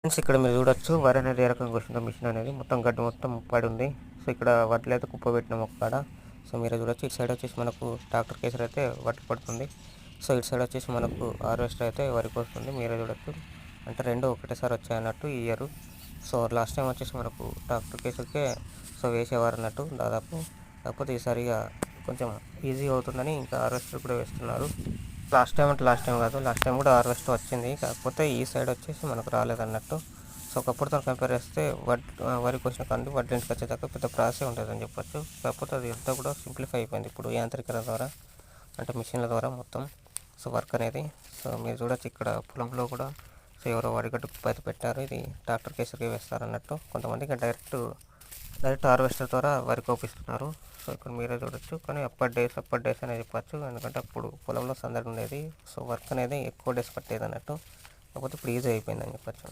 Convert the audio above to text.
Friends ఇక్కడ మీరు చూడొచ్చు వరి అనేది ఏ రకంగా వస్తుందో మిషన్ అనేది మొత్తం గడ్డి మొత్తం పడి ఉంది. సో ఇక్కడ వడ్లు అయితే కుప్ప పెట్టినాం ఒక కాడ. సో మీరే చూడొచ్చు. ఇటు సైడ్ వచ్చేసి మనకు ట్రాక్టర్ కేసర్ అయితే వడ్లు పడుతుంది. సో ఇటు సైడ్ వచ్చేసి మనకు హార్వెస్టర్ అయితే వరికి వస్తుంది. మీరే చూడొచ్చు. అంటే రెండు ఒకటేసారి వచ్చాయి అన్నట్టు ఈ ఇయర్. సో లాస్ట్ టైం వచ్చేసి మనకు ట్రాక్టర్ కేసర్కే సో వేసేవారు అన్నట్టు దాదాపు. కాకపోతే ఈసారిగా కొంచెం ఈజీ అవుతుందని ఇంకా హార్వెస్టర్ కూడా వేస్తున్నారు. లాస్ట్ టైం కాదు, లాస్ట్ టైం కూడా హార్వెస్ట్ వచ్చింది. కాకపోతే ఈ సైడ్ వచ్చేసి మనకు రాలేదన్నట్టు. సో ఒకప్పుడుతో కంపేర్ చేస్తే వరికి వచ్చిన కానీ వడ్లు ఇంటికి వచ్చేదాకా పెద్ద ప్రాసెస్ ఉంటుంది అని చెప్పొచ్చు. కాకపోతే అది అంతా కూడా సింప్లిఫై అయిపోయింది ఇప్పుడు యాంత్రికత ద్వారా, అంటే మిషన్ల ద్వారా మొత్తం సో వర్క్ అనేది. సో మీరు చూడొచ్చు ఇక్కడ పొలంలో కూడా సో ఎవరో వరిగడ్డు కుప్ప అయితే పెట్టారు. ఇది ట్రాక్టర్ కేసరికి వేస్తారు అన్నట్టు. కొంతమందికి డైరెక్ట్ హార్వెస్టర్ ద్వారా వరి కోపిస్తున్నారు. సో ఇక్కడ మీరే చూడొచ్చు. కానీ అప్పటి డేస్ అనేది చెప్పచ్చు. ఎందుకంటే అప్పుడు పొలంలో సందడి ఉండేది. సో వర్క్ అనేది ఎక్కువ డేస్ పట్టేది అన్నట్టు. కాకపోతే ఇప్పుడు ఈజీ అయిపోయిందని చెప్పచ్చు.